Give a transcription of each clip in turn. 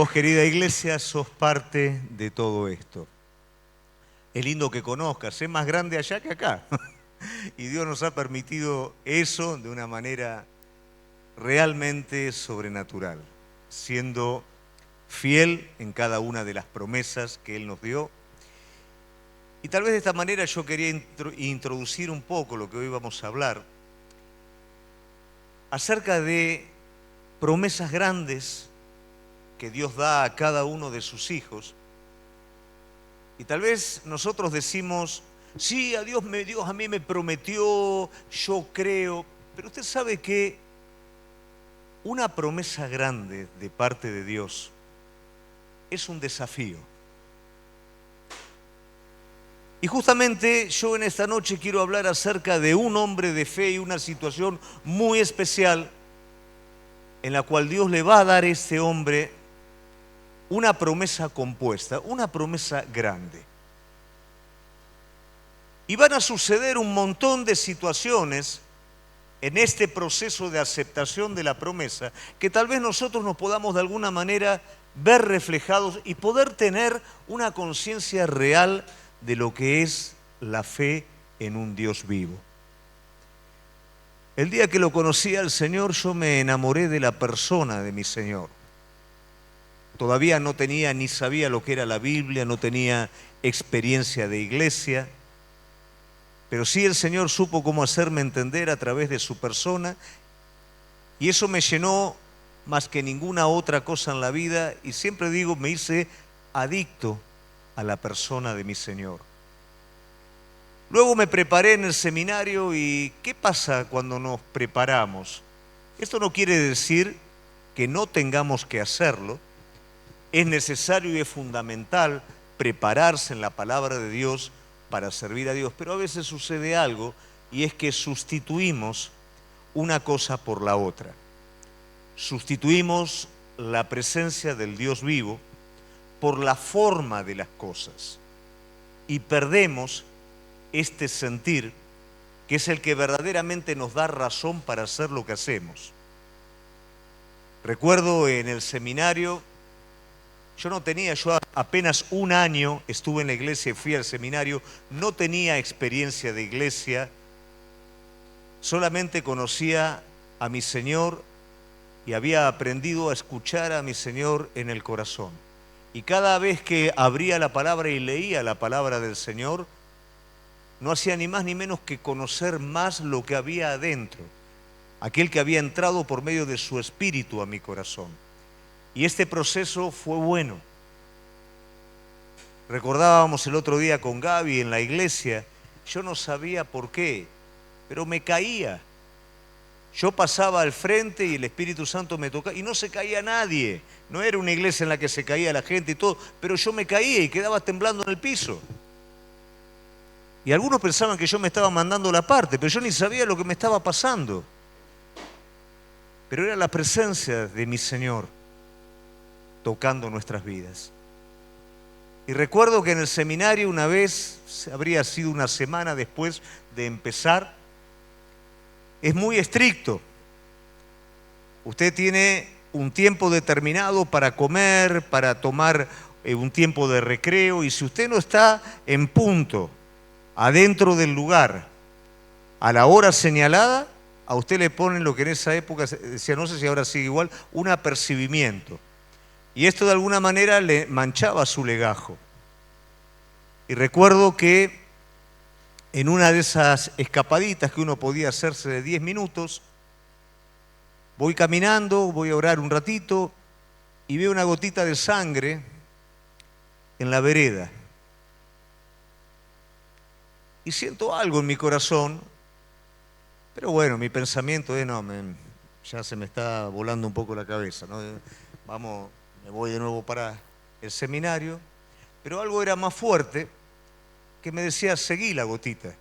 Vos, querida iglesia, sos parte de todo esto. Es lindo que conozcas, es más grande allá que acá. Y Dios nos ha permitido eso de una manera realmente sobrenatural, siendo fiel en cada una de las promesas que Él nos dio. Y tal vez de esta manera yo quería introducir un poco lo que hoy vamos a hablar acerca de promesas grandes que Dios da a cada uno de sus hijos. Y tal vez nosotros decimos, sí, Dios a mí me prometió, yo creo, pero usted sabe que una promesa grande de parte de Dios es un desafío. Y justamente yo en esta noche quiero hablar acerca de un hombre de fe y una situación muy especial en la cual Dios le va a dar a este hombre una promesa compuesta, una promesa grande. Y van a suceder un montón de situaciones en este proceso de aceptación de la promesa que tal vez nosotros nos podamos de alguna manera ver reflejados y poder tener una conciencia real de lo que es la fe en un Dios vivo. El día que lo conocí al Señor, yo me enamoré de la persona de mi Señor. Todavía no tenía ni sabía lo que era la Biblia, no tenía experiencia de iglesia, pero sí el Señor supo cómo hacerme entender a través de su persona, y eso me llenó más que ninguna otra cosa en la vida, y siempre digo, me hice adicto a la persona de mi Señor. Luego me preparé en el seminario, y ¿qué pasa cuando nos preparamos? Esto no quiere decir que no tengamos que hacerlo. Es necesario y es fundamental prepararse en la palabra de Dios para servir a Dios, pero a veces sucede algo, y es que sustituimos una cosa por la otra. Sustituimos la presencia del Dios vivo por la forma de las cosas y perdemos este sentir que es el que verdaderamente nos da razón para hacer lo que hacemos. Recuerdo en el seminario, yo apenas un año estuve en la iglesia y fui al seminario, no tenía experiencia de iglesia, solamente conocía a mi Señor y había aprendido a escuchar a mi Señor en el corazón. Y cada vez que abría la palabra y leía la palabra del Señor, no hacía ni más ni menos que conocer más lo que había adentro, aquel que había entrado por medio de su espíritu a mi corazón. Y este proceso fue bueno. Recordábamos el otro día con Gaby en la iglesia, yo no sabía por qué, pero me caía. Yo pasaba al frente y el Espíritu Santo me tocaba y no se caía nadie. No era una iglesia en la que se caía la gente y todo, pero yo me caía y quedaba temblando en el piso. Y algunos pensaban que yo me estaba mandando la parte, pero yo ni sabía lo que me estaba pasando. Pero era la presencia de mi Señor tocando nuestras vidas. Y recuerdo que en el seminario una vez, habría sido una semana después de empezar, es muy estricto. Usted tiene un tiempo determinado para comer, para tomar un tiempo de recreo, y si usted no está en punto, adentro del lugar, a la hora señalada, a usted le ponen lo que en esa época decía, no sé si ahora sigue igual, un apercibimiento. Y esto de alguna manera le manchaba su legajo. Y recuerdo que en una de esas escapaditas que uno podía hacerse de 10 minutos, voy caminando, voy a orar un ratito y veo una gotita de sangre en la vereda. Y siento algo en mi corazón, pero bueno, mi pensamiento es, ya se me está volando un poco la cabeza, ¿no? Vamos, me voy de nuevo para el seminario, pero algo era más fuerte que me decía, seguí la gotita.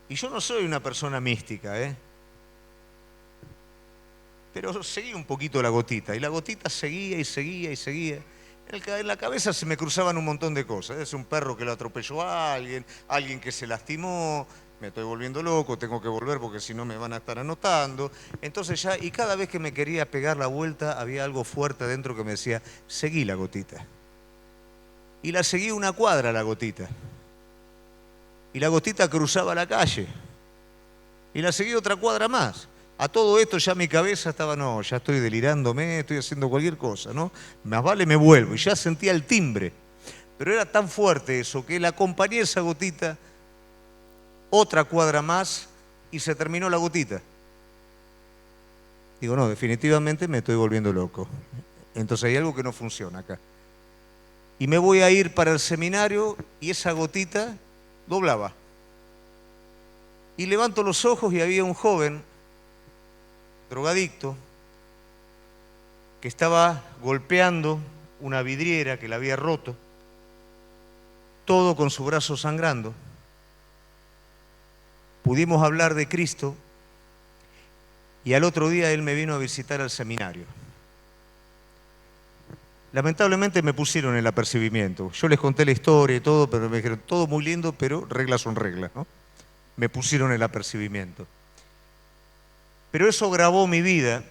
Y yo no soy una persona mística, pero seguí un poquito la gotita, y la gotita seguía y seguía y seguía. En la cabeza se me cruzaban un montón de cosas. Es un perro que lo atropelló a alguien que se lastimó, me estoy volviendo loco, tengo que volver porque si no me van a estar anotando. Entonces ya, y cada vez que me quería pegar la vuelta, había algo fuerte adentro que me decía, seguí la gotita. Y la seguí una cuadra la gotita. Y la gotita cruzaba la calle. Y la seguí otra cuadra más. A todo esto ya mi cabeza estaba, no, ya estoy delirándome, estoy haciendo cualquier cosa, ¿no? Más vale me vuelvo. Y ya sentía el timbre. Pero era tan fuerte eso que la acompañé esa gotita otra cuadra más y se terminó la gotita. Digo, no, definitivamente me estoy volviendo loco. Entonces hay algo que no funciona acá. Y me voy a ir para el seminario y esa gotita doblaba. Y levanto los ojos y había un joven, drogadicto, que estaba golpeando una vidriera que la había roto, todo con su brazo sangrando. Pudimos hablar de Cristo y al otro día él me vino a visitar al seminario. Lamentablemente me pusieron el apercibimiento. Yo les conté la historia y todo, pero me dijeron, todo muy lindo, pero reglas son reglas, ¿no? Me pusieron el apercibimiento. Pero eso grabó mi vida,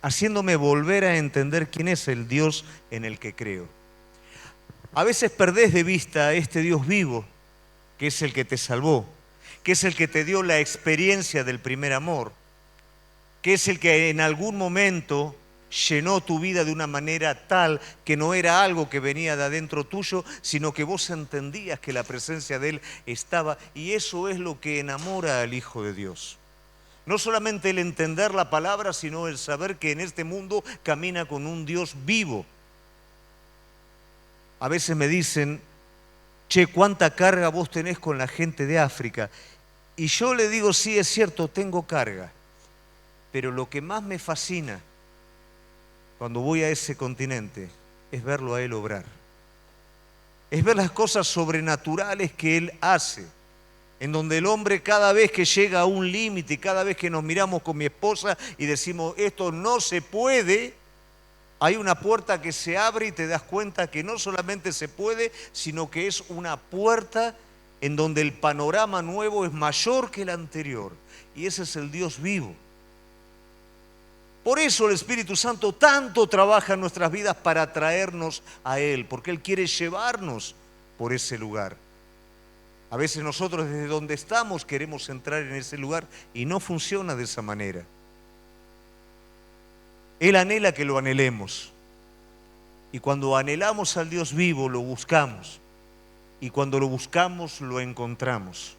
haciéndome volver a entender quién es el Dios en el que creo. A veces perdés de vista a este Dios vivo, que es el que te salvó, que es el que te dio la experiencia del primer amor, que es el que en algún momento llenó tu vida de una manera tal que no era algo que venía de adentro tuyo, sino que vos entendías que la presencia de Él estaba, y eso es lo que enamora al Hijo de Dios. No solamente el entender la palabra, sino el saber que en este mundo camina con un Dios vivo. A veces me dicen, che, ¿cuánta carga vos tenés con la gente de África? Y yo le digo, sí, es cierto, tengo carga, pero lo que más me fascina cuando voy a ese continente es verlo a Él obrar. Es ver las cosas sobrenaturales que Él hace, en donde el hombre cada vez que llega a un límite, cada vez que nos miramos con mi esposa y decimos, esto no se puede, hay una puerta que se abre y te das cuenta que no solamente se puede, sino que es una puerta en donde el panorama nuevo es mayor que el anterior. Y ese es el Dios vivo. Por eso el Espíritu Santo tanto trabaja en nuestras vidas para atraernos a Él, porque Él quiere llevarnos por ese lugar. A veces nosotros desde donde estamos queremos entrar en ese lugar y no funciona de esa manera. Él anhela que lo anhelemos. Y cuando anhelamos al Dios vivo, lo buscamos. Y cuando lo buscamos, lo encontramos.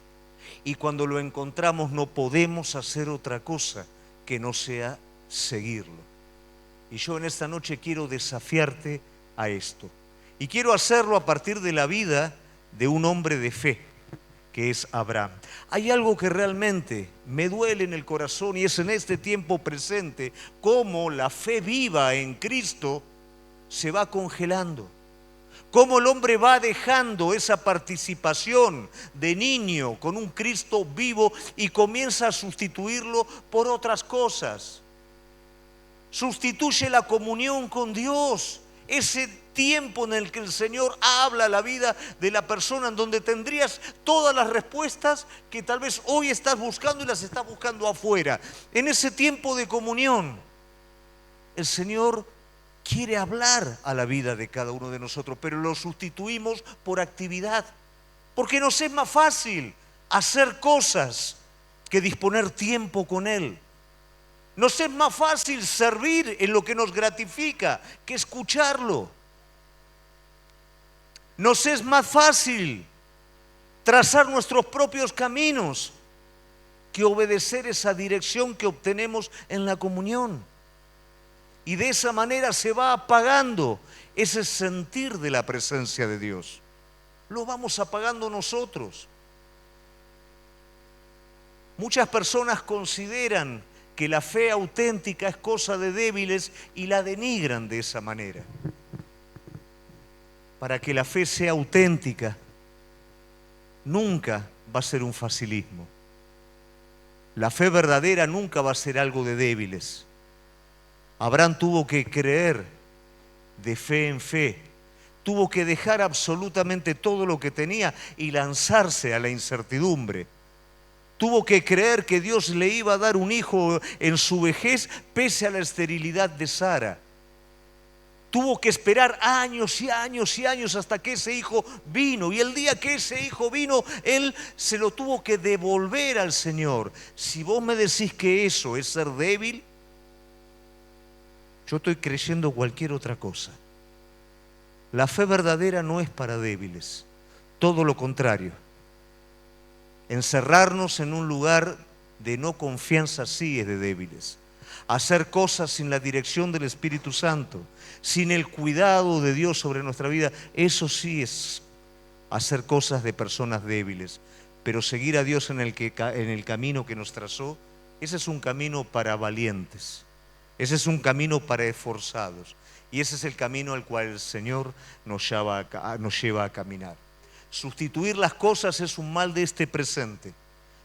Y cuando lo encontramos, no podemos hacer otra cosa que no sea seguirlo. Y yo en esta noche quiero desafiarte a esto. Y quiero hacerlo a partir de la vida de un hombre de fe, que es Abraham. Hay algo que realmente me duele en el corazón y es en este tiempo presente cómo la fe viva en Cristo se va congelando. Cómo el hombre va dejando esa participación de niño con un Cristo vivo y comienza a sustituirlo por otras cosas. Sustituye la comunión con Dios, ese tiempo en el que el Señor habla la vida de la persona, en donde tendrías todas las respuestas que tal vez hoy estás buscando y las estás buscando afuera. En ese tiempo de comunión, el Señor quiere hablar a la vida de cada uno de nosotros, pero lo sustituimos por actividad, porque nos es más fácil hacer cosas que disponer tiempo con Él. Nos es más fácil servir en lo que nos gratifica que escucharlo. Nos es más fácil trazar nuestros propios caminos que obedecer esa dirección que obtenemos en la comunión. Y de esa manera se va apagando ese sentir de la presencia de Dios. Lo vamos apagando nosotros. Muchas personas consideran que la fe auténtica es cosa de débiles y la denigran de esa manera. Para que la fe sea auténtica, nunca va a ser un facilismo. La fe verdadera nunca va a ser algo de débiles. Abraham tuvo que creer de fe en fe. Tuvo que dejar absolutamente todo lo que tenía y lanzarse a la incertidumbre. Tuvo que creer que Dios le iba a dar un hijo en su vejez pese a la esterilidad de Sara. Tuvo que esperar años y años y años hasta que ese hijo vino. Y el día que ese hijo vino, él se lo tuvo que devolver al Señor. Si vos me decís que eso es ser débil, yo estoy creyendo cualquier otra cosa. La fe verdadera no es para débiles. Todo lo contrario. Encerrarnos en un lugar de no confianza sí es de débiles. Hacer cosas sin la dirección del Espíritu Santo, sin el cuidado de Dios sobre nuestra vida, eso sí es hacer cosas de personas débiles. Pero seguir a Dios en el camino que nos trazó, ese es un camino para valientes, ese es un camino para esforzados, y ese es el camino al cual el Señor nos lleva a caminar. Sustituir las cosas es un mal de este presente.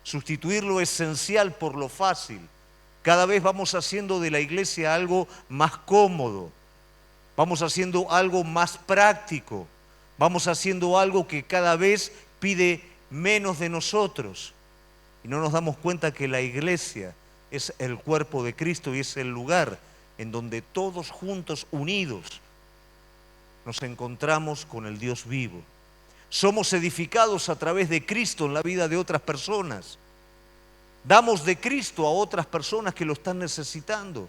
Sustituir lo esencial por lo fácil. Cada vez vamos haciendo de la iglesia algo más cómodo. Vamos haciendo algo más práctico. Vamos haciendo algo que cada vez pide menos de nosotros. Y no nos damos cuenta que la iglesia es el cuerpo de Cristo y es el lugar en donde todos juntos, unidos, nos encontramos con el Dios vivo. Somos edificados a través de Cristo en la vida de otras personas. Damos de Cristo a otras personas que lo están necesitando.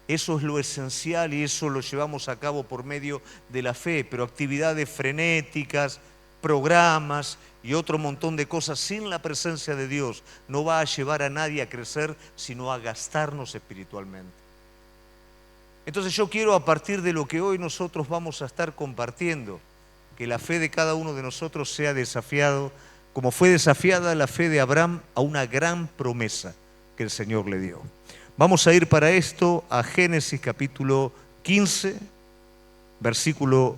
Eso es lo esencial y eso lo llevamos a cabo por medio de la fe, pero actividades frenéticas, programas y otro montón de cosas sin la presencia de Dios no va a llevar a nadie a crecer, sino a gastarnos espiritualmente. Entonces yo quiero, a partir de lo que hoy nosotros vamos a estar compartiendo, que la fe de cada uno de nosotros sea desafiado, como fue desafiada la fe de Abraham a una gran promesa que el Señor le dio. Vamos a ir para esto a Génesis capítulo 15, versículo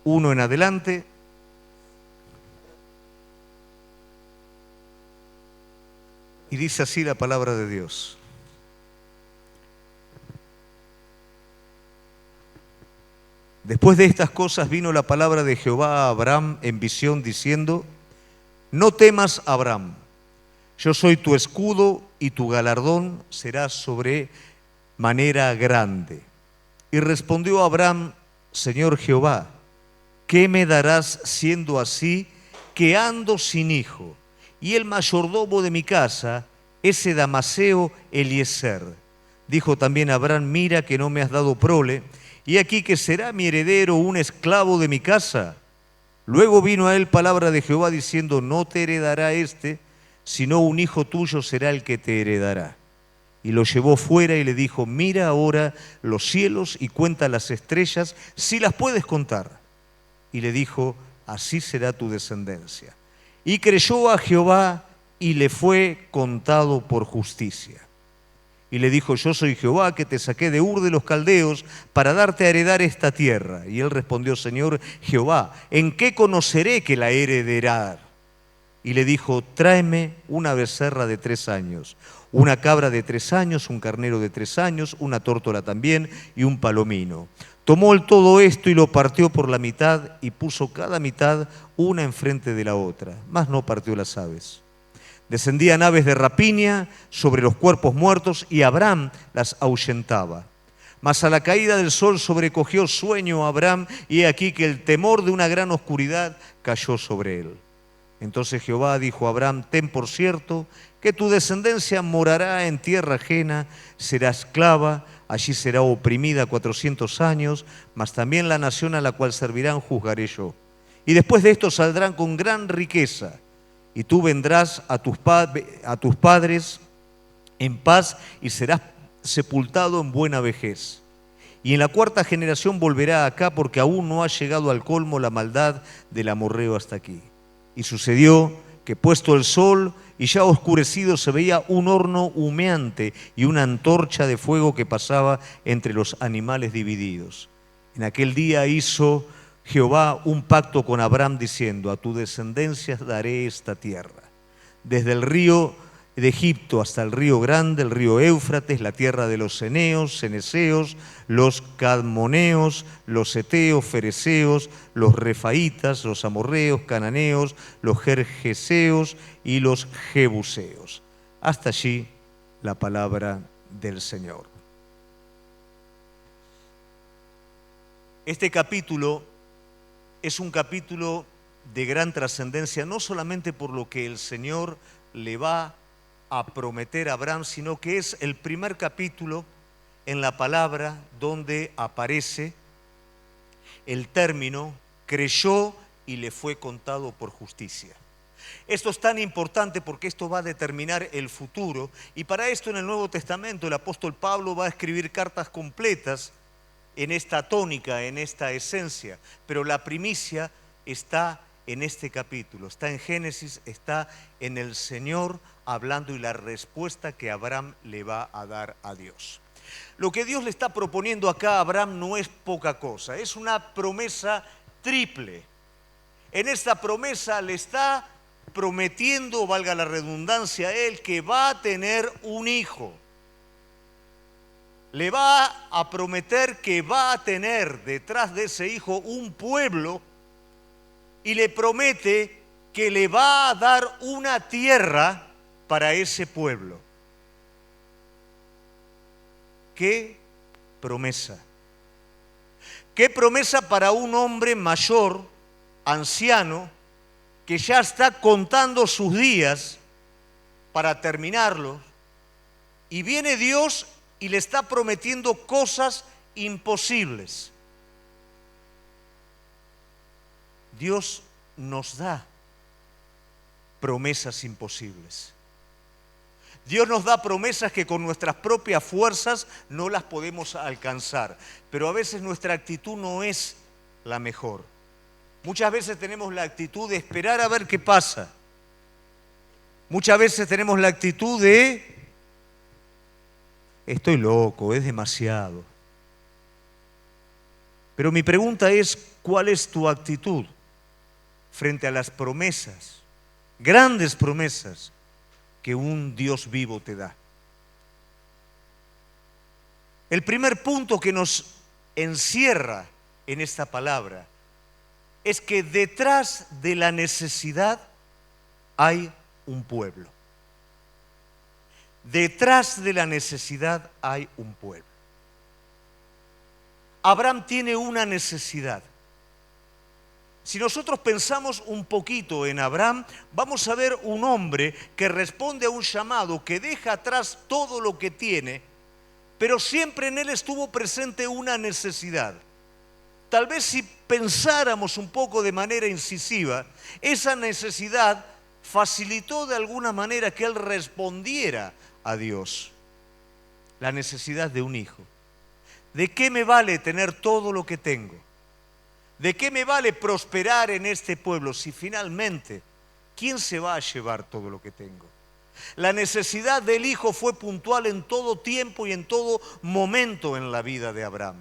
1 en adelante. Y dice así la palabra de Dios. Después de estas cosas vino la palabra de Jehová a Abraham en visión diciendo: no temas, Abraham, yo soy tu escudo y tu galardón será sobre manera grande. Y respondió Abraham: Señor Jehová, ¿qué me darás siendo así que ando sin hijo? Y el mayordomo de mi casa, ese damaseo Eliezer. Dijo también Abraham: mira que no me has dado prole, y aquí que será mi heredero un esclavo de mi casa. Luego vino a él palabra de Jehová diciendo: no te heredará este, sino un hijo tuyo será el que te heredará. Y lo llevó fuera y le dijo: mira ahora los cielos y cuenta las estrellas, si las puedes contar. Y le dijo: así será tu descendencia. Y creyó a Jehová y le fue contado por justicia. Y le dijo: yo soy Jehová que te saqué de Ur de los Caldeos para darte a heredar esta tierra. Y él respondió: Señor Jehová, ¿en qué conoceré que la he heredar? Y le dijo: tráeme una becerra de 3 años, una cabra de 3 años, un carnero de 3 años, una tórtola también y un palomino. Tomó él todo esto y lo partió por la mitad y puso cada mitad una enfrente de la otra, mas no partió las aves. Descendían aves de rapiña sobre los cuerpos muertos y Abraham las ahuyentaba. Mas a la caída del sol sobrecogió sueño a Abraham y he aquí que el temor de una gran oscuridad cayó sobre él. Entonces Jehová dijo a Abraham: ten por cierto que tu descendencia morará en tierra ajena, será esclava, allí será oprimida 400 años, mas también la nación a la cual servirán juzgaré yo. Y después de esto saldrán con gran riqueza. Y tú vendrás a tus padres en paz y serás sepultado en buena vejez. Y en la 4ª generación volverá acá, porque aún no ha llegado al colmo la maldad del amorreo hasta aquí. Y sucedió que puesto el sol y ya oscurecido se veía un horno humeante y una antorcha de fuego que pasaba entre los animales divididos. En aquel día hizo Jehová un pacto con Abraham diciendo: a tu descendencia daré esta tierra, desde el río de Egipto hasta el río Grande, el río Éufrates, la tierra de los ceneos, ceneseos, los cadmoneos, los heteos, fereceos, los refaitas, los amorreos, cananeos, los gergeseos y los jebuseos. Hasta allí la palabra del Señor. Este capítulo es un capítulo de gran trascendencia, no solamente por lo que el Señor le va a prometer a Abraham, sino que es el primer capítulo en la palabra donde aparece el término creyó y le fue contado por justicia. Esto es tan importante porque esto va a determinar el futuro, y para esto en el Nuevo Testamento el apóstol Pablo va a escribir cartas completas en esta tónica, en esta esencia, pero la primicia está en este capítulo, está en Génesis, está en el Señor hablando y la respuesta que Abraham le va a dar a Dios. Lo que Dios le está proponiendo acá a Abraham no es poca cosa, es una promesa triple. En esta promesa le está prometiendo, valga la redundancia, a él que va a tener un hijo. Le va a prometer que va a tener detrás de ese hijo un pueblo, y le promete que le va a dar una tierra para ese pueblo. ¡Qué promesa! ¡Qué promesa para un hombre mayor, anciano, que ya está contando sus días para terminarlos, y viene Dios y le está prometiendo cosas imposibles? Dios nos da promesas imposibles. Dios nos da promesas que con nuestras propias fuerzas no las podemos alcanzar, pero a veces nuestra actitud no es la mejor. Muchas veces tenemos la actitud de esperar a ver qué pasa. Muchas veces tenemos la actitud de estoy loco, es demasiado. Pero mi pregunta es, ¿cuál es tu actitud frente a las promesas, grandes promesas que un Dios vivo te da? El primer punto que nos encierra en esta palabra es que detrás de la necesidad hay un pueblo. Detrás de la necesidad hay un pueblo. Abraham tiene una necesidad. Si nosotros pensamos un poquito en Abraham, vamos a ver un hombre que responde a un llamado, que deja atrás todo lo que tiene, pero siempre en él estuvo presente una necesidad. Tal vez si pensáramos un poco de manera incisiva, esa necesidad facilitó de alguna manera que él respondiera a Dios. La necesidad de un hijo. ¿De qué me vale tener todo lo que tengo? ¿De qué me vale prosperar en este pueblo si finalmente, ¿quién se va a llevar todo lo que tengo? La necesidad del hijo fue puntual en todo tiempo y en todo momento en la vida de Abraham.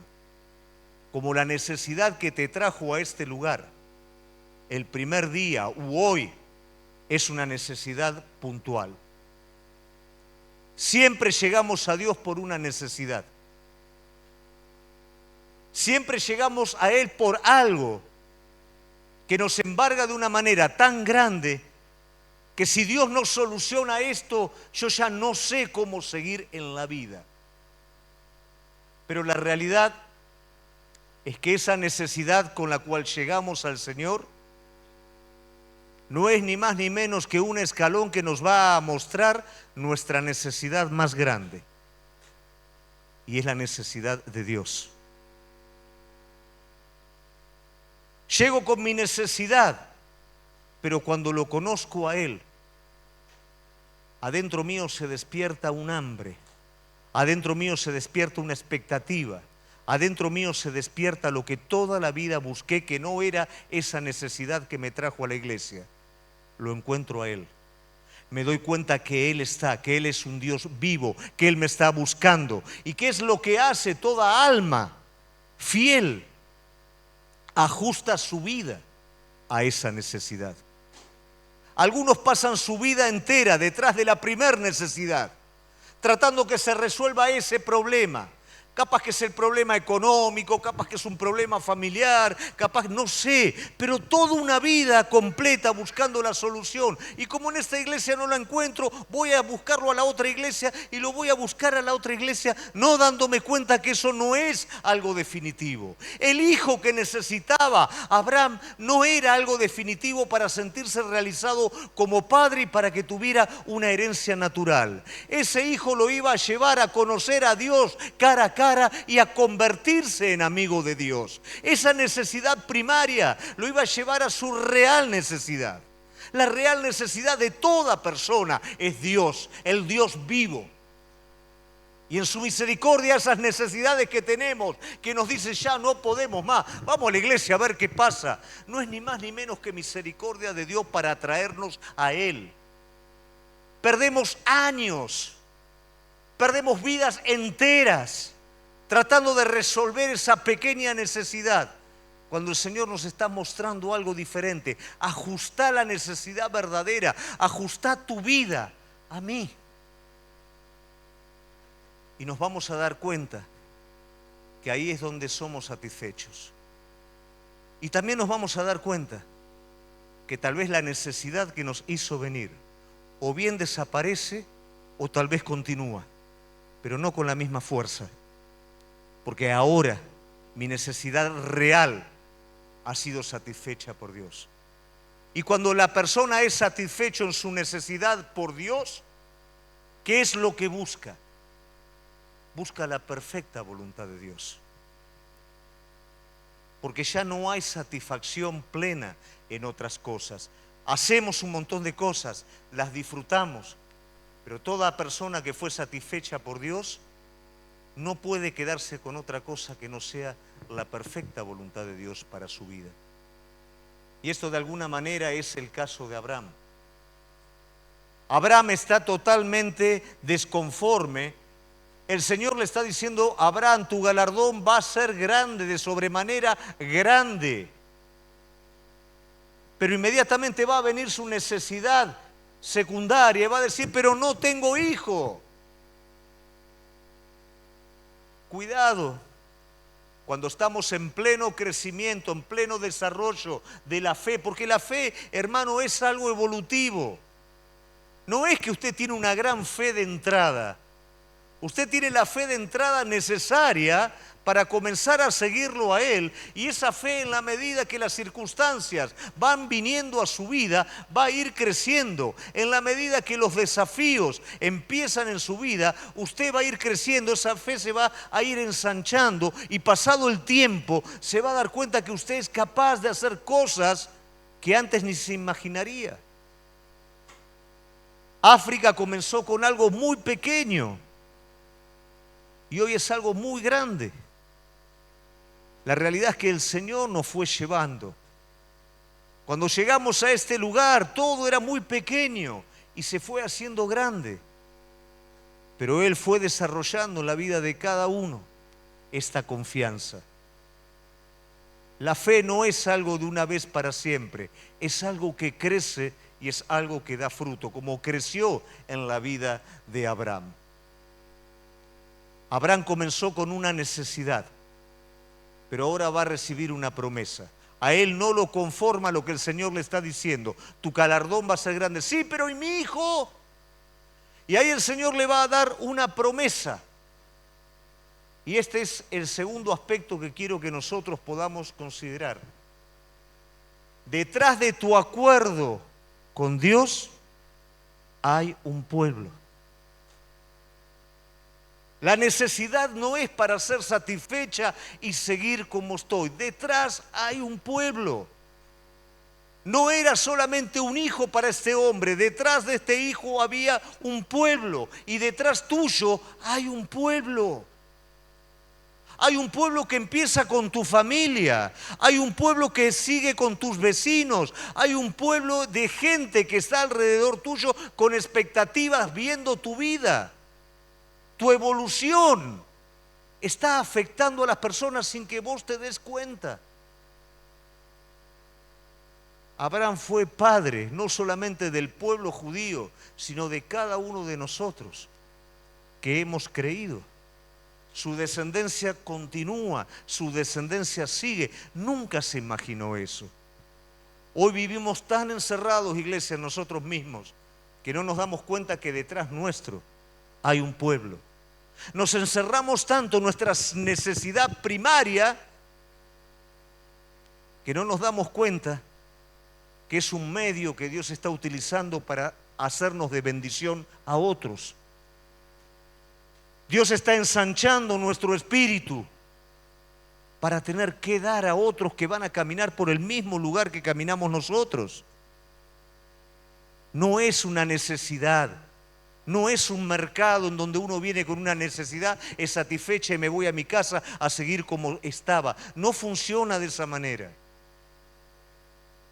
Como la necesidad que te trajo a este lugar el primer día u hoy es una necesidad puntual. Siempre llegamos a Dios por una necesidad. Siempre llegamos a Él por algo que nos embarga de una manera tan grande que si Dios no soluciona esto, yo ya no sé cómo seguir en la vida. Pero la realidad es que esa necesidad con la cual llegamos al Señor no es ni más ni menos que un escalón que nos va a mostrar nuestra necesidad más grande. Y es la necesidad de Dios. Llego con mi necesidad, pero cuando lo conozco a Él, adentro mío se despierta un hambre, adentro mío se despierta una expectativa, adentro mío se despierta lo que toda la vida busqué, que no era esa necesidad que me trajo a la iglesia. Lo encuentro a Él. Me doy cuenta que Él está, que Él es un Dios vivo, que Él me está buscando. ¿Y qué es lo que hace toda alma fiel? Ajusta su vida a esa necesidad. Algunos pasan su vida entera detrás de la primer necesidad, tratando que se resuelva ese problema. Capaz que es el problema económico, capaz que es un problema familiar, capaz, no sé, pero toda una vida completa buscando la solución. Y como en esta iglesia no la encuentro, voy a buscarlo a la otra iglesia y lo voy a buscar a la otra iglesia, no dándome cuenta que eso no es algo definitivo. El hijo que necesitaba Abraham no era algo definitivo para sentirse realizado como padre y para que tuviera una herencia natural. Ese hijo lo iba a llevar a conocer a Dios cara a cara y a convertirse en amigo de Dios. Esa necesidad primaria lo iba a llevar a su real necesidad. La real necesidad de toda persona es Dios, el Dios vivo. Y en su misericordia esas necesidades que tenemos, que nos dice ya no podemos más, vamos a la iglesia a ver qué pasa, no es ni más ni menos que misericordia de Dios para atraernos a Él. Perdemos años, perdemos vidas enteras tratando de resolver esa pequeña necesidad, cuando el Señor nos está mostrando algo diferente. Ajustá la necesidad verdadera, ajustá tu vida a mí. Y nos vamos a dar cuenta que ahí es donde somos satisfechos. Y también nos vamos a dar cuenta que tal vez la necesidad que nos hizo venir o bien desaparece o tal vez continúa, pero no con la misma fuerza. Porque ahora mi necesidad real ha sido satisfecha por Dios. Y cuando la persona es satisfecha en su necesidad por Dios, ¿qué es lo que busca? Busca la perfecta voluntad de Dios. Porque ya no hay satisfacción plena en otras cosas. Hacemos un montón de cosas, las disfrutamos, pero toda persona que fue satisfecha por Dios no puede quedarse con otra cosa que no sea la perfecta voluntad de Dios para su vida. Y esto de alguna manera es el caso de Abraham. Abraham está totalmente desconforme. El Señor le está diciendo: Abraham, tu galardón va a ser grande, de sobremanera grande. Pero inmediatamente va a venir su necesidad secundaria y va a decir: pero no tengo hijo. Cuidado, cuando estamos en pleno crecimiento, en pleno desarrollo de la fe, porque la fe, hermano, es algo evolutivo. No es que usted tiene una gran fe de entrada. Usted tiene la fe de entrada necesaria para comenzar a seguirlo a Él, y esa fe, en la medida que las circunstancias van viniendo a su vida, va a ir creciendo. En la medida que los desafíos empiezan en su vida, usted va a ir creciendo, esa fe se va a ir ensanchando, y pasado el tiempo se va a dar cuenta que usted es capaz de hacer cosas que antes ni se imaginaría. África comenzó con algo muy pequeño y hoy es algo muy grande. La realidad es que el Señor nos fue llevando. Cuando llegamos a este lugar, todo era muy pequeño y se fue haciendo grande. Pero Él fue desarrollando en la vida de cada uno esta confianza. La fe no es algo de una vez para siempre, es algo que crece y es algo que da fruto, como creció en la vida de Abraham. Abraham comenzó con una necesidad, pero ahora va a recibir una promesa. A él no lo conforma lo que el Señor le está diciendo: tu galardón va a ser grande. Sí, pero ¿y mi hijo? Y ahí el Señor le va a dar una promesa. Y este es el segundo aspecto que quiero que nosotros podamos considerar. Detrás de tu acuerdo con Dios hay un pueblo. La necesidad no es para ser satisfecha y seguir como estoy. Detrás hay un pueblo. No era solamente un hijo para este hombre. Detrás de este hijo había un pueblo. Y detrás tuyo hay un pueblo. Hay un pueblo que empieza con tu familia. Hay un pueblo que sigue con tus vecinos. Hay un pueblo de gente que está alrededor tuyo con expectativas viendo tu vida. Tu evolución está afectando a las personas sin que vos te des cuenta. Abraham fue padre no solamente del pueblo judío, sino de cada uno de nosotros que hemos creído. Su descendencia continúa, su descendencia sigue. Nunca se imaginó eso. Hoy vivimos tan encerrados, iglesia, en nosotros mismos, que no nos damos cuenta que detrás nuestro hay un pueblo. Nos encerramos tanto en nuestra necesidad primaria que no nos damos cuenta que es un medio que Dios está utilizando para hacernos de bendición a otros. Dios está ensanchando nuestro espíritu para tener que dar a otros que van a caminar por el mismo lugar que caminamos nosotros. No es una necesidad, no es un mercado en donde uno viene con una necesidad, es satisfecha y me voy a mi casa a seguir como estaba. No funciona de esa manera.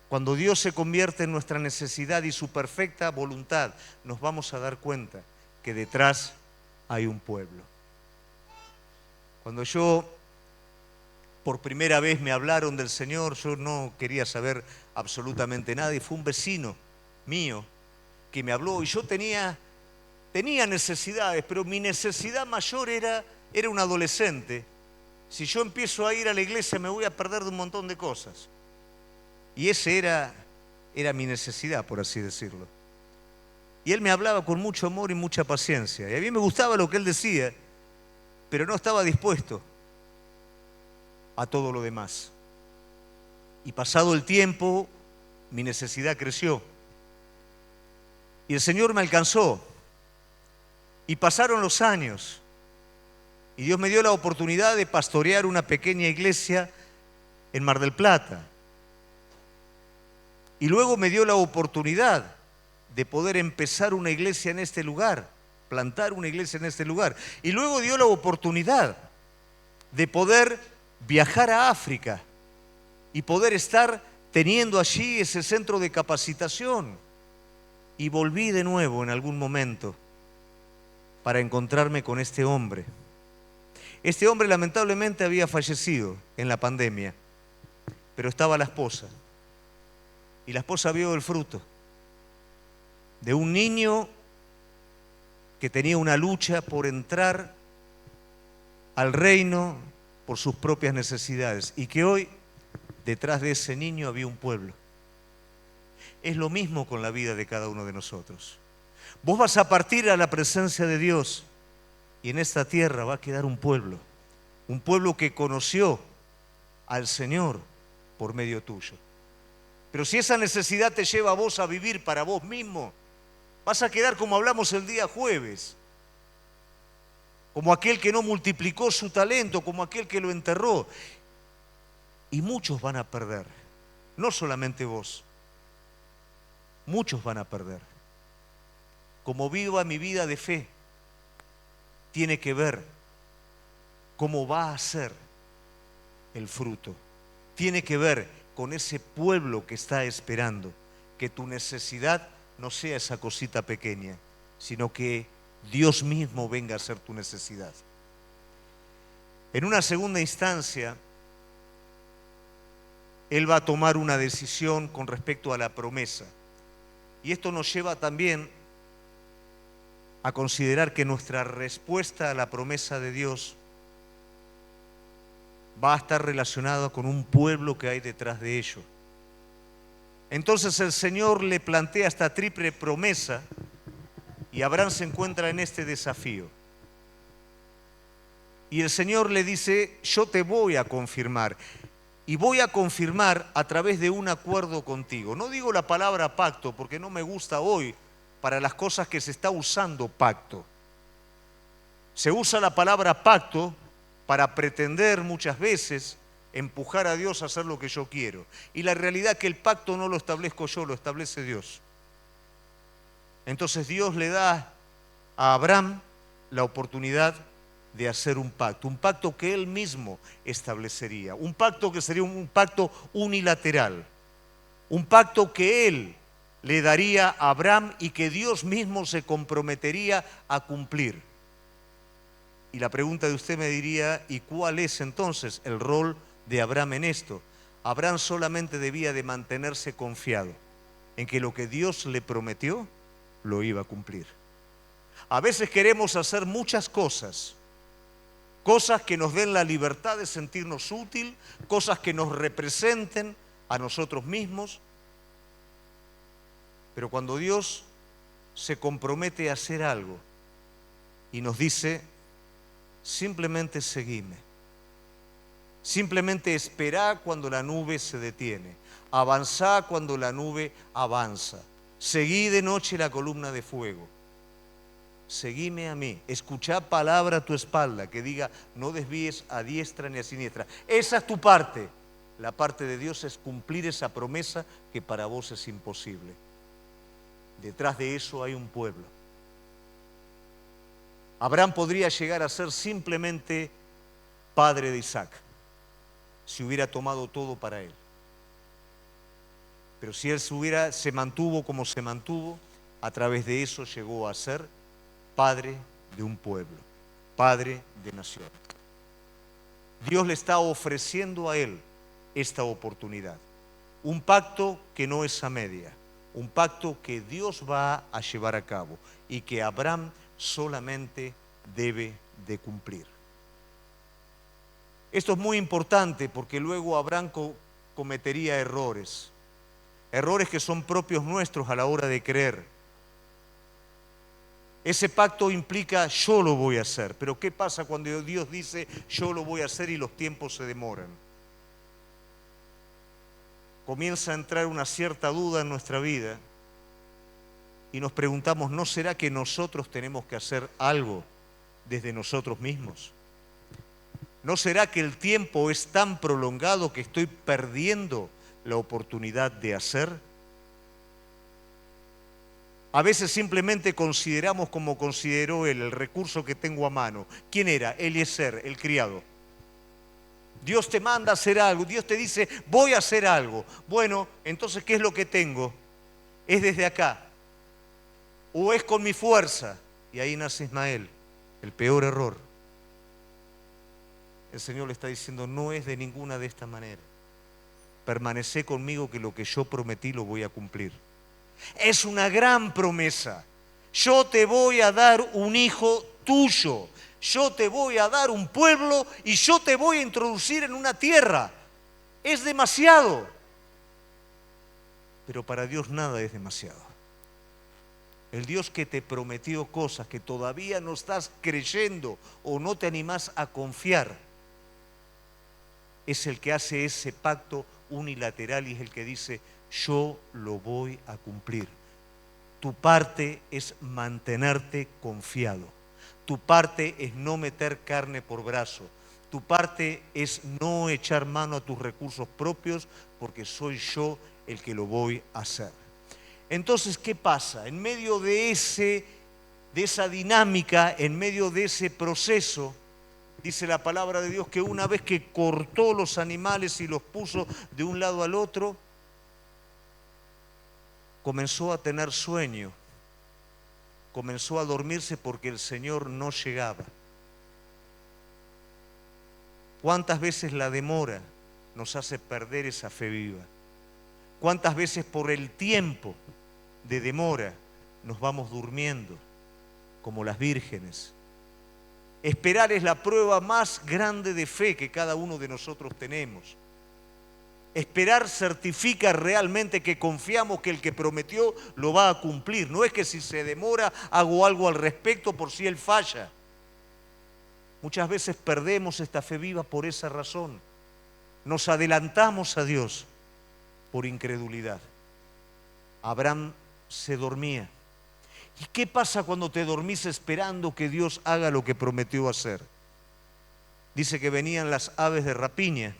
Cuando Dios se convierte en nuestra necesidad y su perfecta voluntad, nos vamos a dar cuenta que detrás hay un pueblo. Cuando yo por primera vez me hablaron del Señor, yo no quería saber absolutamente nada y fue un vecino mío que me habló y yo tenía necesidades, pero mi necesidad mayor era un adolescente. Si yo empiezo a ir a la iglesia me voy a perder de un montón de cosas. Y ese era mi necesidad, por así decirlo. Y él me hablaba con mucho amor y mucha paciencia. Y a mí me gustaba lo que él decía, pero no estaba dispuesto a todo lo demás. Y pasado el tiempo, mi necesidad creció. Y el Señor me alcanzó. Y pasaron los años. Y Dios me dio la oportunidad de pastorear una pequeña iglesia en Mar del Plata. Y luego me dio la oportunidad de poder empezar una iglesia en este lugar, plantar una iglesia en este lugar. Y luego dio la oportunidad de poder viajar a África y poder estar teniendo allí ese centro de capacitación. Y volví de nuevo en algún momento para encontrarme con este hombre. Este hombre lamentablemente había fallecido en la pandemia, pero estaba la esposa. Y la esposa vio el fruto de un niño que tenía una lucha por entrar al reino por sus propias necesidades y que hoy detrás de ese niño había un pueblo. Es lo mismo con la vida de cada uno de nosotros. Vos vas a partir a la presencia de Dios y en esta tierra va a quedar un pueblo que conoció al Señor por medio tuyo. Pero si esa necesidad te lleva a vos a vivir para vos mismo, vas a quedar como hablamos el día jueves, como aquel que no multiplicó su talento, como aquel que lo enterró. Y muchos van a perder, no solamente vos, muchos van a perder. Como viva mi vida de fe, tiene que ver cómo va a ser el fruto. Tiene que ver con ese pueblo que está esperando que tu necesidad no sea esa cosita pequeña, sino que Dios mismo venga a ser tu necesidad. En una segunda instancia, Él va a tomar una decisión con respecto a la promesa. Y esto nos lleva también a considerar que nuestra respuesta a la promesa de Dios va a estar relacionada con un pueblo que hay detrás de ello. Entonces el Señor le plantea esta triple promesa y Abraham se encuentra en este desafío. Y el Señor le dice, yo te voy a confirmar. Y voy a confirmar a través de un acuerdo contigo. No digo la palabra pacto porque no me gusta hoy para las cosas que se está usando pacto. Se usa la palabra pacto para pretender muchas veces empujar a Dios a hacer lo que yo quiero. Y la realidad es que el pacto no lo establezco yo, lo establece Dios. Entonces Dios le da a Abraham la oportunidad de hacer un pacto que él mismo establecería, un pacto que sería un pacto unilateral, un pacto que él le daría a Abraham y que Dios mismo se comprometería a cumplir. Y la pregunta de usted me diría, ¿y cuál es entonces el rol de Abraham en esto? Abraham solamente debía de mantenerse confiado en que lo que Dios le prometió lo iba a cumplir. A veces queremos hacer muchas cosas, cosas que nos den la libertad de sentirnos útil, cosas que nos representen a nosotros mismos, pero cuando Dios se compromete a hacer algo y nos dice, simplemente seguime, simplemente esperá cuando la nube se detiene, avanzá cuando la nube avanza, seguí de noche la columna de fuego, seguime a mí, escuchá palabra a tu espalda que diga, no desvíes a diestra ni a siniestra. Esa es tu parte. La parte de Dios es cumplir esa promesa que para vos es imposible. Detrás de eso hay un pueblo. Abraham podría llegar a ser simplemente padre de Isaac, si hubiera tomado todo para él. Pero si él se mantuvo como se mantuvo, a través de eso llegó a ser padre de un pueblo, padre de nación. Dios le está ofreciendo a él esta oportunidad. Un pacto que no es a media, un pacto que Dios va a llevar a cabo y que Abraham solamente debe de cumplir. Esto es muy importante porque luego Abraham cometería errores que son propios nuestros a la hora de creer. Ese pacto implica yo lo voy a hacer, pero ¿qué pasa cuando Dios dice yo lo voy a hacer y los tiempos se demoran? Comienza a entrar una cierta duda en nuestra vida y nos preguntamos, ¿no será que nosotros tenemos que hacer algo desde nosotros mismos? ¿No será que el tiempo es tan prolongado que estoy perdiendo la oportunidad de hacer? A veces simplemente consideramos como consideró él el recurso que tengo a mano. ¿Quién era? Eliezer, el criado. Dios te manda a hacer algo, Dios te dice, voy a hacer algo. Bueno, entonces, ¿qué es lo que tengo? Es desde acá. O es con mi fuerza. Y ahí nace Ismael, el peor error. El Señor le está diciendo, no es de ninguna de esta manera. Permanecé conmigo que lo que yo prometí lo voy a cumplir. Es una gran promesa. Yo te voy a dar un hijo tuyo. Yo te voy a dar un pueblo y yo te voy a introducir en una tierra. Es demasiado. Pero para Dios nada es demasiado. El Dios que te prometió cosas que todavía no estás creyendo o no te animás a confiar, es el que hace ese pacto unilateral y es el que dice, yo lo voy a cumplir. Tu parte es mantenerte confiado. Tu parte es no meter carne por brazo. Tu parte es no echar mano a tus recursos propios porque soy yo el que lo voy a hacer. Entonces, ¿qué pasa? En medio de esa dinámica, en medio de ese proceso, dice la palabra de Dios que una vez que cortó los animales y los puso de un lado al otro, comenzó a tener sueño, comenzó a dormirse porque el Señor no llegaba. ¿Cuántas veces la demora nos hace perder esa fe viva? ¿Cuántas veces por el tiempo de demora nos vamos durmiendo como las vírgenes? Esperar es la prueba más grande de fe que cada uno de nosotros tenemos. Esperar certifica realmente que confiamos que el que prometió lo va a cumplir. No es que si se demora hago algo al respecto por si él falla. Muchas veces perdemos esta fe viva por esa razón. Nos adelantamos a Dios por incredulidad. Abraham se dormía. ¿Y qué pasa cuando te dormís esperando que Dios haga lo que prometió hacer? Dice que venían las aves de rapiña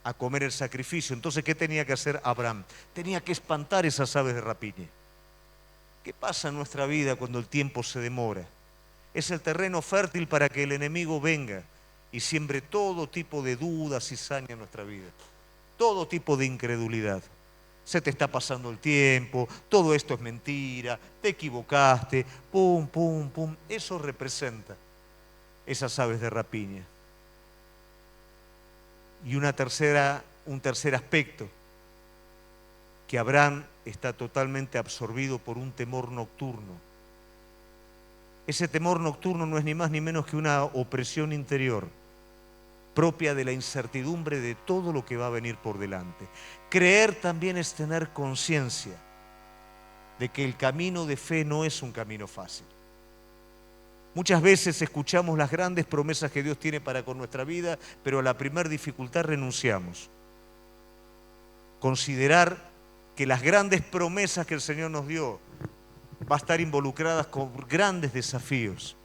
a comer el sacrificio. Entonces, ¿qué tenía que hacer Abraham? Tenía que espantar esas aves de rapiña. ¿Qué pasa en nuestra vida cuando el tiempo se demora? Es el terreno fértil para que el enemigo venga y siembre todo tipo de dudas y saña en nuestra vida. Todo tipo de incredulidad. Se te está pasando el tiempo, todo esto es mentira, te equivocaste, pum, pum, pum. Eso representa esas aves de rapiña. Y una tercera un tercer aspecto, que Abraham está totalmente absorbido por un temor nocturno. Ese temor nocturno no es ni más ni menos que una opresión interior propia de la incertidumbre de todo lo que va a venir por delante. Creer también es tener conciencia de que el camino de fe no es un camino fácil. Muchas veces escuchamos las grandes promesas que Dios tiene para con nuestra vida, pero a la primera dificultad renunciamos. Considerar que las grandes promesas que el Señor nos dio va a estar involucradas con grandes desafíos.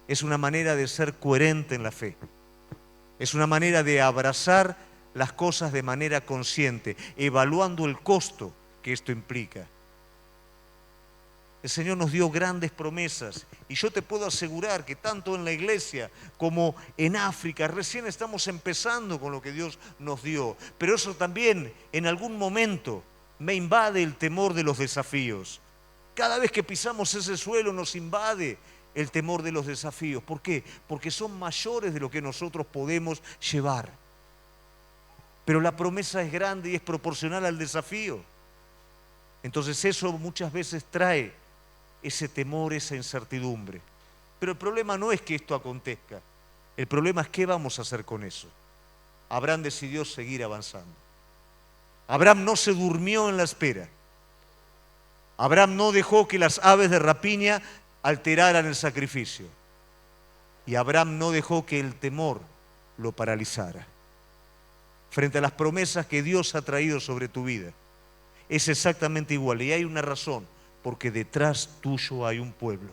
Es una manera de ser coherente en la fe. Es una manera de abrazar las cosas de manera consciente, evaluando el costo que esto implica. El Señor nos dio grandes promesas y yo te puedo asegurar que tanto en la iglesia como en África recién estamos empezando con lo que Dios nos dio. Pero eso también en algún momento me invade el temor de los desafíos. Cada vez que pisamos ese suelo nos invade el temor de los desafíos. ¿Por qué? Porque son mayores de lo que nosotros podemos llevar. Pero la promesa es grande y es proporcional al desafío. Entonces eso muchas veces trae ese temor, esa incertidumbre. Pero el problema no es que esto acontezca. El problema es qué vamos a hacer con eso. Abraham decidió seguir avanzando. Abraham no se durmió en la espera. Abraham no dejó que las aves de rapiña alteraran el sacrificio. Y Abraham no dejó que el temor lo paralizara. Frente a las promesas que Dios ha traído sobre tu vida, es exactamente igual. Y hay una razón, porque detrás tuyo hay un pueblo.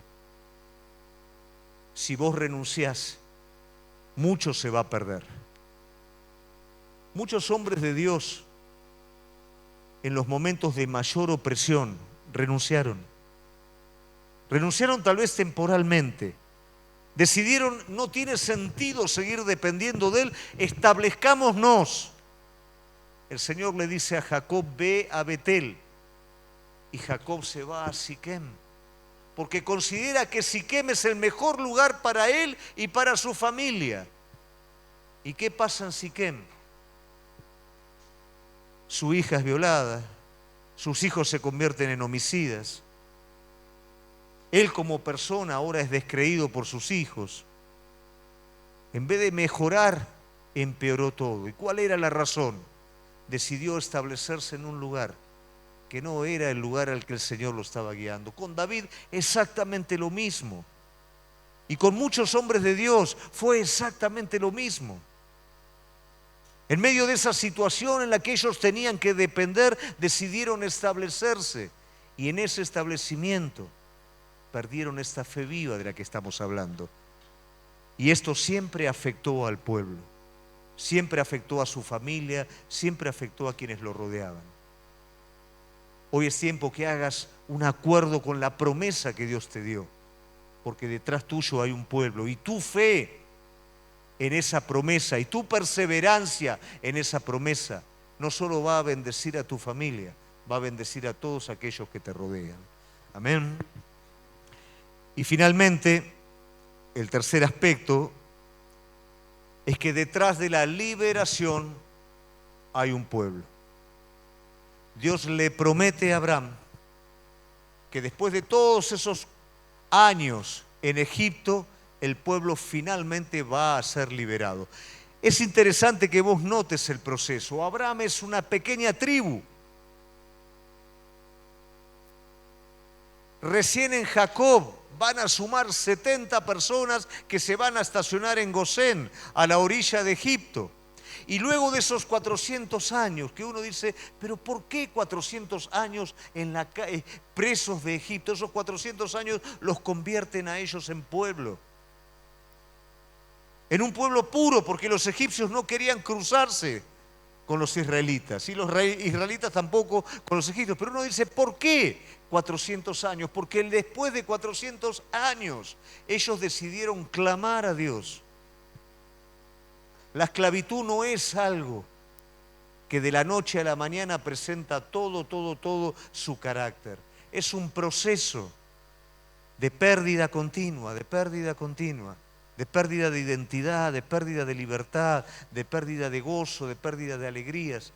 Si vos renunciás, mucho se va a perder. Muchos hombres de Dios, en los momentos de mayor opresión, renunciaron. Renunciaron tal vez temporalmente. Decidieron, no tiene sentido seguir dependiendo de Él, establezcámonos. El Señor le dice a Jacob, ve a Betel. Y Jacob se va a Siquem, porque considera que Siquem es el mejor lugar para él y para su familia. ¿Y qué pasa en Siquem? Su hija es violada, sus hijos se convierten en homicidas. Él como persona ahora es descreído por sus hijos. En vez de mejorar, empeoró todo. ¿Y cuál era la razón? Decidió establecerse en un lugar que no era el lugar al que el Señor lo estaba guiando. Con David exactamente lo mismo. Y con muchos hombres de Dios fue exactamente lo mismo. En medio de esa situación en la que ellos tenían que depender, decidieron establecerse. Y en ese establecimiento perdieron esta fe viva de la que estamos hablando. Y esto siempre afectó al pueblo. Siempre afectó a su familia, siempre afectó a quienes lo rodeaban. Hoy es tiempo que hagas un acuerdo con la promesa que Dios te dio, porque detrás tuyo hay un pueblo y tu fe en esa promesa y tu perseverancia en esa promesa no solo va a bendecir a tu familia, va a bendecir a todos aquellos que te rodean. Amén. Y finalmente, el tercer aspecto es que detrás de la liberación hay un pueblo. Dios le promete a Abraham que después de todos esos años en Egipto, el pueblo finalmente va a ser liberado. Es interesante que vos notes el proceso. Abraham es una pequeña tribu. Recién en Jacob van a sumar 70 personas que se van a estacionar en Gosén, a la orilla de Egipto. Y luego de esos 400 años, que uno dice, pero ¿por qué 400 años presos de Egipto? Esos 400 años los convierten a ellos en pueblo. En un pueblo puro, porque los egipcios no querían cruzarse con los israelitas, y los israelitas tampoco con los egipcios. Pero uno dice, ¿por qué 400 años? Porque después de 400 años ellos decidieron clamar a Dios. La esclavitud no es algo que de la noche a la mañana presenta todo su carácter. Es un proceso de pérdida continua, de pérdida continua. de pérdida de identidad, de pérdida de libertad, de pérdida de gozo, de pérdida de alegrías.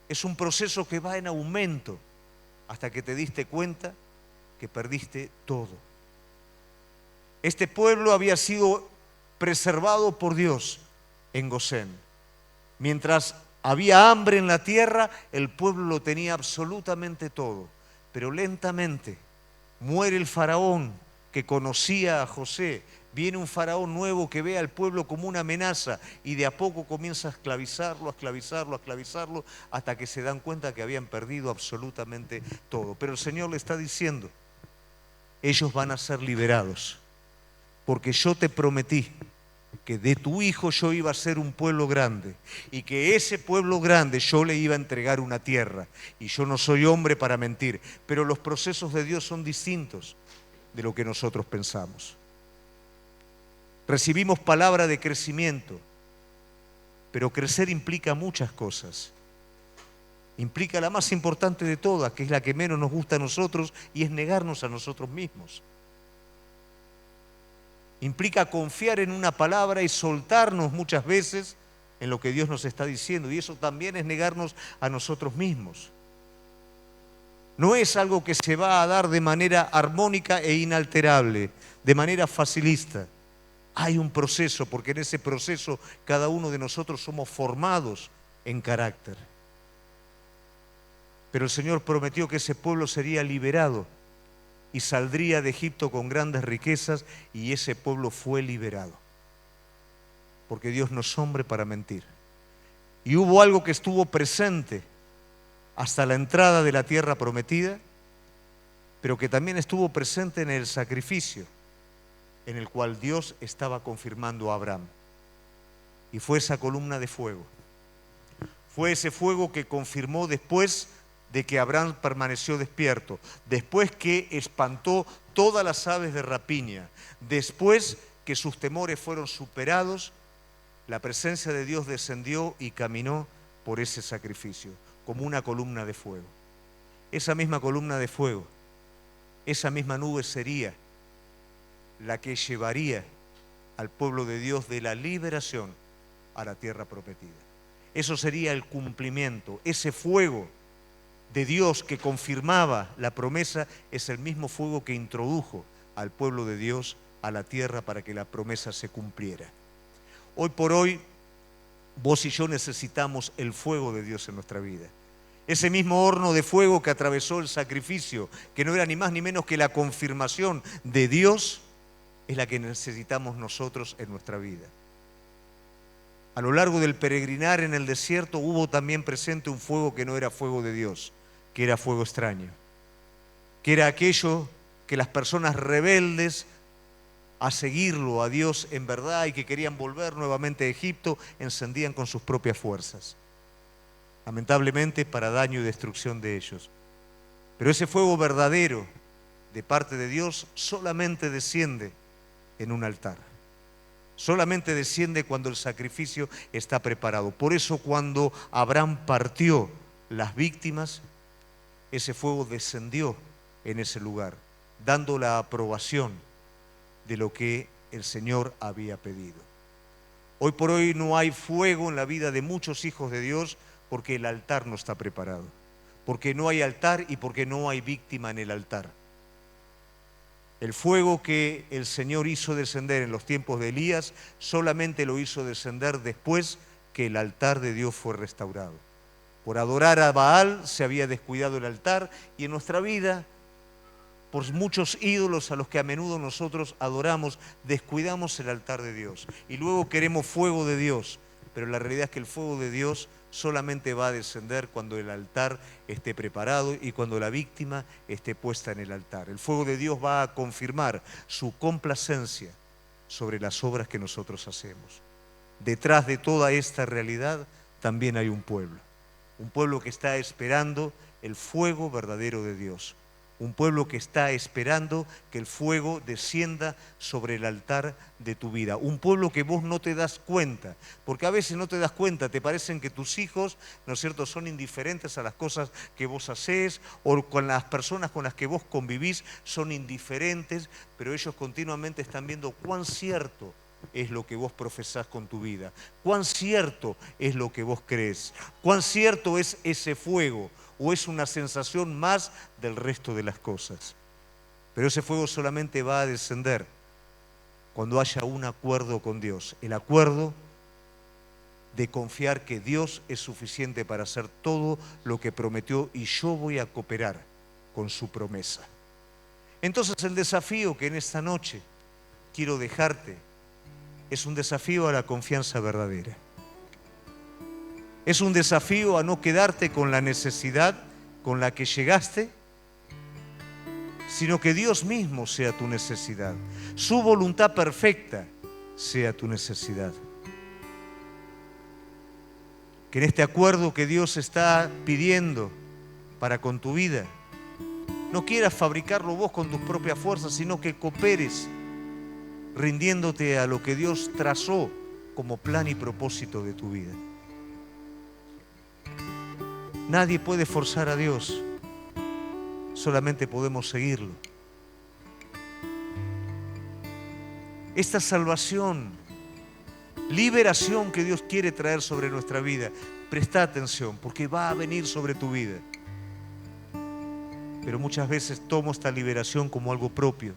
Es un proceso que va en aumento hasta que te diste cuenta que perdiste todo. Este pueblo había sido preservado por Dios en Gosén. Mientras había hambre en la tierra, el pueblo lo tenía absolutamente todo. Pero lentamente muere el faraón que conocía a José. Viene un faraón nuevo que ve al pueblo como una amenaza y de a poco comienza a esclavizarlo, a esclavizarlo, a esclavizarlo, hasta que se dan cuenta que habían perdido absolutamente todo. Pero el Señor le está diciendo, ellos van a ser liberados, porque yo te prometí que de tu hijo yo iba a ser un pueblo grande y que ese pueblo grande yo le iba a entregar una tierra. Y yo no soy hombre para mentir, pero los procesos de Dios son distintos de lo que nosotros pensamos. Recibimos palabra de crecimiento, pero crecer implica muchas cosas. Implica la más importante de todas, que es la que menos nos gusta a nosotros, y es negarnos a nosotros mismos. Implica confiar en una palabra y soltarnos muchas veces en lo que Dios nos está diciendo, y eso también es negarnos a nosotros mismos. No es algo que se va a dar de manera armónica e inalterable, de manera facilista. Hay un proceso, porque en ese proceso cada uno de nosotros somos formados en carácter. Pero el Señor prometió que ese pueblo sería liberado y saldría de Egipto con grandes riquezas, y ese pueblo fue liberado. Porque Dios no es hombre para mentir. Y hubo algo que estuvo presente hasta la entrada de la tierra prometida, pero que también estuvo presente en el sacrificio en el cual Dios estaba confirmando a Abraham. Y fue esa columna de fuego. Fue ese fuego que confirmó después de que Abraham permaneció despierto, después que espantó todas las aves de rapiña, después que sus temores fueron superados, la presencia de Dios descendió y caminó por ese sacrificio, como una columna de fuego. Esa misma columna de fuego, esa misma nube sería la que llevaría al pueblo de Dios de la liberación a la tierra prometida. Eso sería el cumplimiento. Ese fuego de Dios que confirmaba la promesa es el mismo fuego que introdujo al pueblo de Dios a la tierra para que la promesa se cumpliera. Hoy por hoy, vos y yo necesitamos el fuego de Dios en nuestra vida. Ese mismo horno de fuego que atravesó el sacrificio, que no era ni más ni menos que la confirmación de Dios, es la que necesitamos nosotros en nuestra vida. A lo largo del peregrinar en el desierto hubo también presente un fuego que no era fuego de Dios, que era fuego extraño, que era aquello que las personas rebeldes a seguirlo a Dios en verdad y que querían volver nuevamente a Egipto, encendían con sus propias fuerzas, lamentablemente para daño y destrucción de ellos. Pero ese fuego verdadero de parte de Dios solamente desciende en un altar. Solamente desciende cuando el sacrificio está preparado. Por eso cuando Abraham partió las víctimas, ese fuego descendió en ese lugar, dando la aprobación de lo que el Señor había pedido. Hoy por hoy no hay fuego en la vida de muchos hijos de Dios porque el altar no está preparado, porque no hay altar y porque no hay víctima en el altar. El fuego que el Señor hizo descender en los tiempos de Elías solamente lo hizo descender después que el altar de Dios fue restaurado. Por adorar a Baal se había descuidado el altar, y en nuestra vida, por muchos ídolos a los que a menudo nosotros adoramos, descuidamos el altar de Dios. Y luego queremos fuego de Dios, pero la realidad es que el fuego de Dios solamente va a descender cuando el altar esté preparado y cuando la víctima esté puesta en el altar. El fuego de Dios va a confirmar su complacencia sobre las obras que nosotros hacemos. Detrás de toda esta realidad también hay un pueblo que está esperando el fuego verdadero de Dios. Un pueblo que está esperando que el fuego descienda sobre el altar de tu vida. Un pueblo que vos no te das cuenta, porque a veces no te das cuenta, te parecen que tus hijos, ¿no es cierto?, son indiferentes a las cosas que vos hacés, o con las personas con las que vos convivís son indiferentes, pero ellos continuamente están viendo cuán cierto es lo que vos profesás con tu vida, cuán cierto es lo que vos crees, cuán cierto es ese fuego, o es una sensación más del resto de las cosas. Pero ese fuego solamente va a descender cuando haya un acuerdo con Dios, el acuerdo de confiar que Dios es suficiente para hacer todo lo que prometió y yo voy a cooperar con su promesa. Entonces el desafío que en esta noche quiero dejarte es un desafío a la confianza verdadera. Es un desafío a no quedarte con la necesidad con la que llegaste, sino que Dios mismo sea tu necesidad. Su voluntad perfecta sea tu necesidad. Que en este acuerdo que Dios está pidiendo para con tu vida, no quieras fabricarlo vos con tus propias fuerzas, sino que cooperes rindiéndote a lo que Dios trazó como plan y propósito de tu vida. Nadie puede forzar a Dios, solamente podemos seguirlo. Esta salvación, liberación que Dios quiere traer sobre nuestra vida, presta atención, porque va a venir sobre tu vida. Pero muchas veces tomo esta liberación como algo propio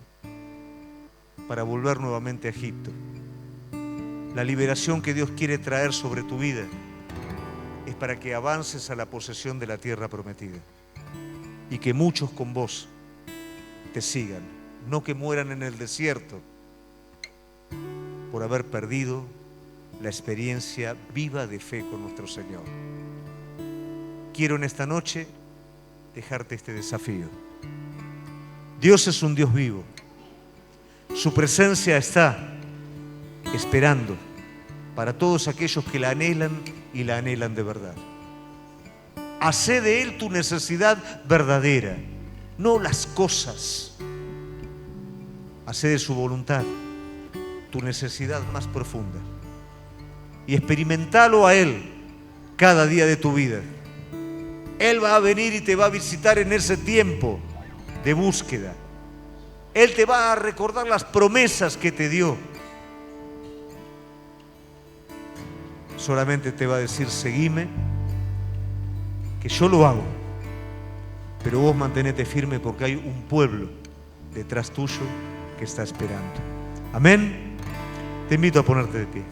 para volver nuevamente a Egipto. La liberación que Dios quiere traer sobre tu vida es para que avances a la posesión de la tierra prometida y que muchos con vos te sigan, no que mueran en el desierto por haber perdido la experiencia viva de fe con nuestro Señor. Quiero en esta noche dejarte este desafío. Dios es un Dios vivo. Su presencia está esperando para todos aquellos que la anhelan y la anhelan de verdad. Hacé de Él tu necesidad verdadera, no las cosas. Hacé de su voluntad tu necesidad más profunda y experimentalo a Él cada día de tu vida. Él va a venir y te va a visitar en ese tiempo de búsqueda. Él te va a recordar las promesas que te dio. Solamente te va a decir, seguime, que yo lo hago. Pero vos mantenete firme porque hay un pueblo detrás tuyo que está esperando. Amén. Te invito a ponerte de pie.